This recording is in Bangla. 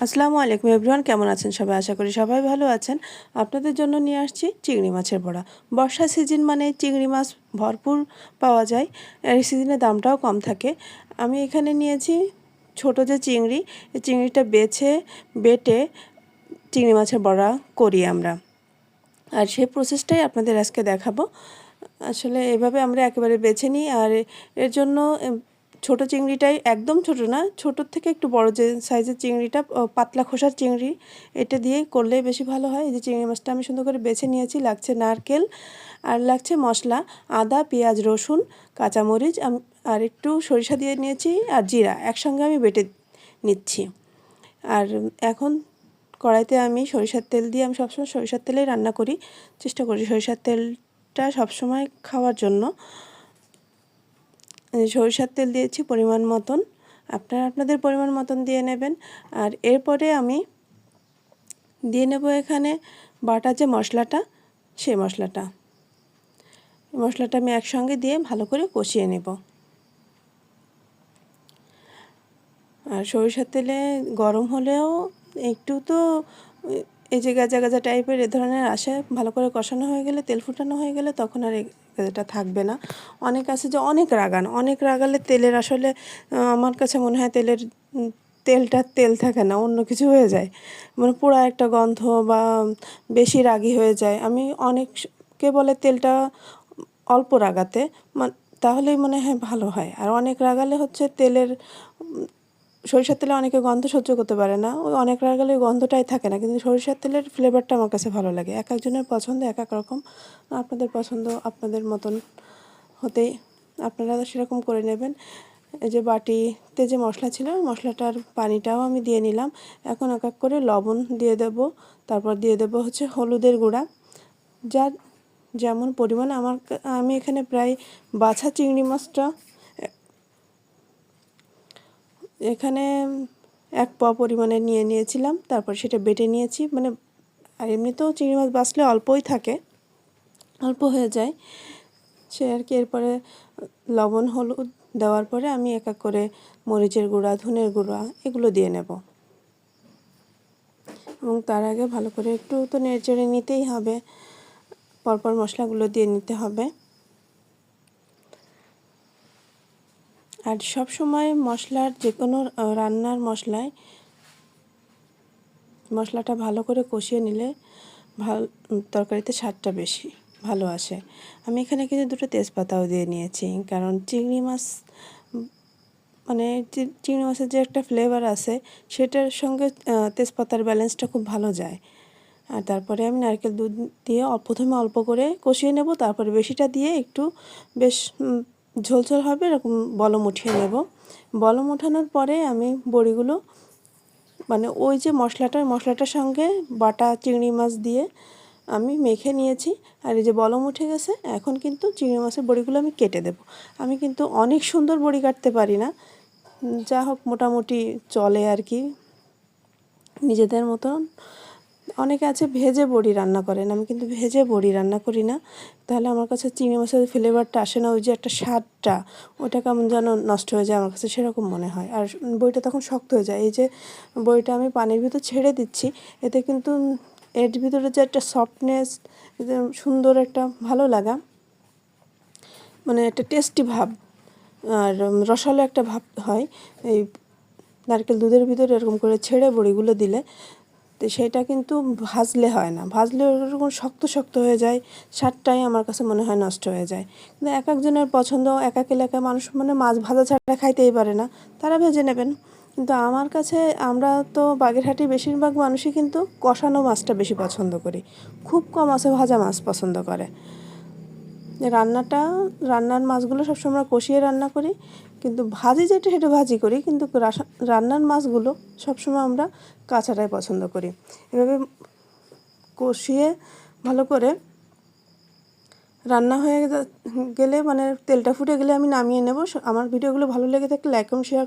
আসসালামু আলাইকুম এভরিওয়ান, কেমন আছেন সবাই? আশা করি সবাই ভালো আছেন। আপনাদের জন্য নিয়ে আসছি চিংড়ি মাছের বড়া। বর্ষা সিজন মানে চিংড়ি মাছ ভরপুর পাওয়া যায়, এই সিজনে দামটাও কম থাকে। আমি এখানে নিয়েছি ছোট যে চিংড়ি, এই চিংড়িটা বেটে চিংড়ি মাছের বড়া করি আমরা, আর সেই প্রসেসটাই আপনাদের আজকে দেখাবো। আসলে এভাবে আমরা একেবারে বেছে নিই, আর এর জন্য ছোট চিংড়িটাই, একদম ছোট না, ছোটোর থেকে একটু বড় যে সাইজের চিংড়িটা, পাতলা খোসার চিংড়ি, এটা দিয়েই করলে বেশি ভালো হয়। এই যে চিংড়ি মাছটা আমি সুন্দর করে বেছে নিয়েছি। লাগছে নারকেল, আর লাগছে মশলা, আদা, পেঁয়াজ, রসুন, কাঁচামরিচ, আর একটু সরিষা দিয়ে নিয়েছি, আর জিরা একসঙ্গে আমি বেটে নিচ্ছি। আর এখন কড়াইতে আমি সরিষার তেল দিয়ে, আমি সবসময় সরিষার তেলেই রান্না করি, চেষ্টা করি সরিষার তেলটা সবসময় খাওয়ার জন্য। সরিষার তেল দিয়েছি পরিমাণ মতন, আপনারা আপনাদের পরিমাণ মতন দিয়ে নেবেন। আর এরপরে আমি দিয়ে নেব এখানে বাটা যে মশলাটা, সেই মশলাটা আমি একসঙ্গে দিয়ে ভালো করে কষিয়ে নেব। আর সরিষার তেলে গরম হলেও একটু তো এই যে গাজা গাজা টাইপের এ ধরনের আসে, ভালো করে কষানো হয়ে গেলে, তেল ফুটানো হয়ে গেলে তখন আর এটা থাকবে না। অনেক আছে যে অনেক রাগালে তেলের আসলে আমার কাছে মনে হয় তেলটা তেল থাকে না, অন্য কিছু হয়ে যায়, মানে পোড়া একটা গন্ধ বা বেশি রাগী হয়ে যায়। আমি অনেককে বলে তেলটা অল্প রাগাতে, তাহলেই মনে হয় ভালো হয়। আর অনেক রাগালে হচ্ছে তেলের, সরিষার তেলে অনেকে গন্ধ সহ্য করতে পারে না, ওই অনেক রাগালে গন্ধটাই থাকে না, কিন্তু সরিষার তেলের ফ্লেভারটা আমার কাছে ভালো লাগে। এক একজনের পছন্দ এক এক রকম, আপনাদের পছন্দ আপনাদের মতন হতেই আপনারা সেরকম করে নেবেন। এই যে বাটিতে যে মশলা ছিল, মশলাটার পানিটাও আমি দিয়ে নিলাম। এখন এক এক করে লবণ দিয়ে দেব, তারপর দিয়ে দেব হচ্ছে হলুদের গুঁড়া, যার যেমন পরিমাণ। আমি এখানে প্রায় বাছা চিংড়ি মাছটা এখানে 1 পা পরিমাণে নিয়েছিলাম, তারপর সেটা বেটে নিয়েছি। মানে আর এমনিতেও চিংড়ি মাছ বাছলে অল্পই থাকে, অল্প হয়ে যায় সে আর কি। এরপরে লবণ হলুদ দেওয়ার পরে আমি এক এক করে মরিচের গুঁড়া, ধনের গুঁড়া এগুলো দিয়ে নেব, এবং তার আগে ভালো করে একটু তো নেড়েচেড়ে নিতেই হবে, পরপর মশলাগুলো দিয়ে নিতে হবে। আর সব সময় মশলার, যে কোনো রান্নার মশলাটা ভালো করে কষিয়ে নিলে তরকারিতে স্বাদটা বেশি ভালো আসে। আমি এখানে কিন্তু 2টো তেজপাতাও দিয়ে নিয়েছি, কারণ চিংড়ি মাছ মানে চিংড়ি মাছের যে একটা ফ্লেভার আছে, সেটার সঙ্গে তেজপাতার ব্যালেন্সটা খুব ভালো যায়। আর তারপরে আমি নারকেল দুধ দিয়ে প্রথমে অল্প করে কষিয়ে নেব, তারপরে বেশিটা দিয়ে একটু বেশ ঝোলঝোল হবে এরকম বলম উঠিয়ে নেব। বলম ওঠানোর পরে আমি বড়িগুলো, মানে ওই যে মশলাটার সঙ্গে বাটা চিংড়ি মাছ দিয়ে আমি মেখে নিয়েছি। আর এই যে বলম উঠে গেছে, এখন কিন্তু চিংড়ি মাছের বড়িগুলো আমি কেটে দেব। আমি কিন্তু অনেক সুন্দর বড়ি কাটতে পারি না, যা হোক মোটামুটি চলে আর কি, নিজেদের মতন। অনেকে আছে ভেজে বড়ি রান্না করেন, আমি কিন্তু ভেজে বড়ি রান্না করি না, তাহলে আমার কাছে চিংড়ি মাছের ফ্লেভারটা আসে না, ওই যে একটা স্বাদটা, ওটা কেমন যেন নষ্ট হয়ে যায়, আমার কাছে সেরকম মনে হয়। আর বড়িটা তখন শক্ত হয়ে যায়। এই যে বড়িটা আমি পানির ভিতর ছেড়ে দিচ্ছি, এতে কিন্তু এর ভিতরে যে একটা সফটনেস, সুন্দর একটা ভালো লাগা, মানে একটা টেস্টি ভাব আর রসালো একটা ভাব হয় এই নারকেল দুধের ভিতরে এরকম করে ছেড়ে বড়িগুলো দিলে। তো সেটা কিন্তু ভাজলে হয় না, ভাজলে ওরকম শক্ত শক্ত হয়ে যায়, স্বাদটাই আমার কাছে মনে হয় নষ্ট হয়ে যায়। কিন্তু এক একজনের পছন্দ, এক এক এলাকায় মানুষ মানে মাছ ভাজা ছাড়া খাইতেই পারে না, তারা ভেজে নেবেন। কিন্তু আমার কাছে, আমরা তো বাগেরহাটি বেশিরভাগ মানুষই কিন্তু কষানো মাছটা বেশি পছন্দ করি, খুব কম আছে ভাজা মাছ পছন্দ করে। রান্নার মাছগুলো সবসময় কষিয়ে রান্না করি, কিন্তু ভাজি যেটা সেটা ভাজি করি, কিন্তু রান্নার মাছগুলো সবসময় আমরা কাঁচাটাই পছন্দ করি। এভাবে কষিয়ে ভালো করে রান্না হয়ে গেলে, মানে তেলটা ফুটে গেলে আমি নামিয়ে নেব। আমার ভিডিওগুলো ভালো লেগে থাকলে লাইক এবং শেয়ার